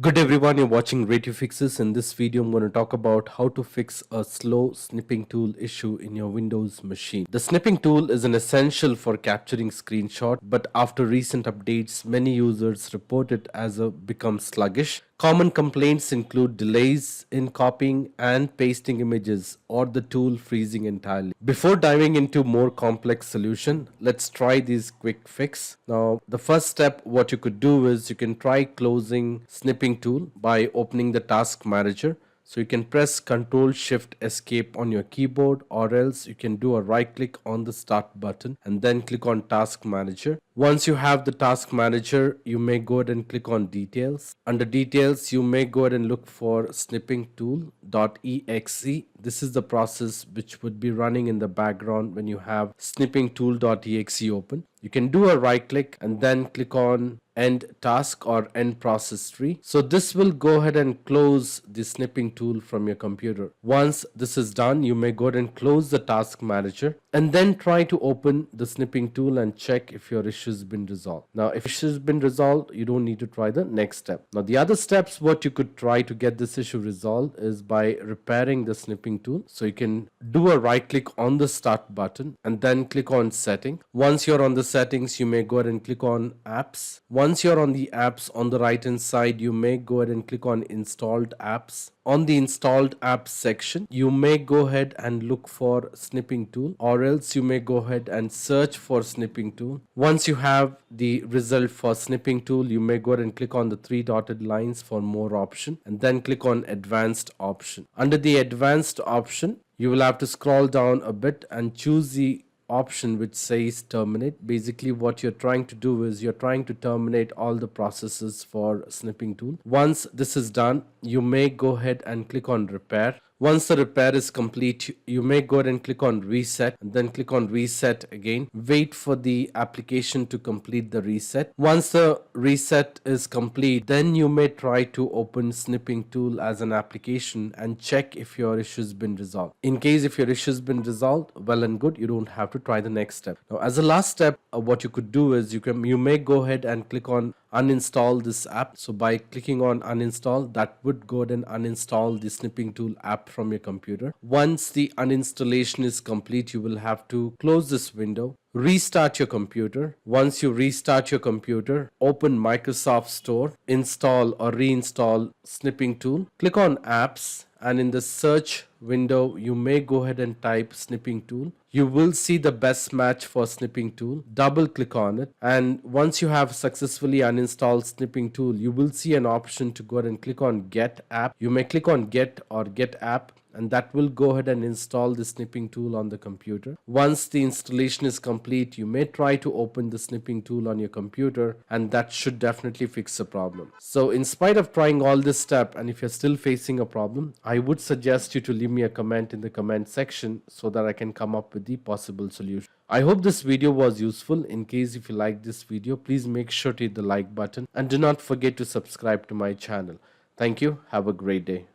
Good everyone, you're watching Radio Fixes. In this video, I'm going to talk about how to fix a slow snipping tool issue in your Windows machine. The snipping tool is an essential for capturing screenshot, but after recent updates, many users report it as a become sluggish. Common complaints include delays in copying and pasting images or the tool freezing entirely. Before diving into more complex solution, let's try this quick fix. Now, the first step, what you could do is you can try closing snipping tool by opening the task manager. So you can press Ctrl Shift Escape on your keyboard, or else you can do a right click on the start button and then click on Task Manager. Once you have the Task Manager, you may go ahead and click on Details. Under Details, you may go ahead and look for Snipping Tool.exe. This is the process which would be running in the background when you have Snipping Tool.exe open. You can do a right click and then click on End Task or End Process Tree. So this will go ahead and close the snipping tool from your computer. Once this is done, you may go ahead and close the Task Manager and then try to open the snipping tool and check if your issue has been resolved. Now, if issue has been resolved, you don't need to try the next step. Now, the other steps what you could try to get this issue resolved is by repairing the snipping tool. So you can do a right click on the Start button and then click on Setting. Once you're on the settings, you may go ahead and click on Apps. Once you're on the apps, on the right hand side, you may go ahead and click on Installed Apps. On the Installed Apps section, you may go ahead and look for Snipping Tool, or else you may go ahead and search for Snipping Tool. Once you have the result for Snipping Tool, you may go ahead and click on the three dotted lines for more option and then click on Advanced option. Under the Advanced option, you will have to scroll down a bit and choose the option which says terminate. Basically what you're trying to do is you're trying to terminate all the processes for snipping tool. Once this is done, you may go ahead and click on repair. Once the repair is complete, you may go ahead and click on reset and then click on reset again. Wait for the application to complete the reset. Once the reset is complete, then you may try to open snipping tool as an application and check if your issue has been resolved. In case if your issue has been resolved, well and good, you don't have to try the next step. Now, as a last step, what you could do is you may go ahead and click on uninstall this app. So by clicking on uninstall, that would go ahead and uninstall the snipping tool app from your computer. Once the uninstallation is complete, you will have to close this window, restart your computer. Once you restart your computer, open Microsoft Store, install or reinstall snipping tool, click on apps, and in the search window, you may go ahead and type snipping tool. You will see the best match for snipping tool. Double click on it, and once you have successfully uninstalled snipping tool, you will see an option to go ahead and click on Get App. You may click on Get or Get App, and that will go ahead and install the snipping tool on the computer. Once the installation is complete, you may try to open the snipping tool on your computer, and that should definitely fix the problem. So in spite of trying all this step, and if you're still facing a problem, I would suggest you to leave me a comment in the comment section so that I can come up with the possible solution. I hope this video was useful. In case if you like this video, please make sure to hit the like button and do not forget to subscribe to my channel. Thank you. Have a great day.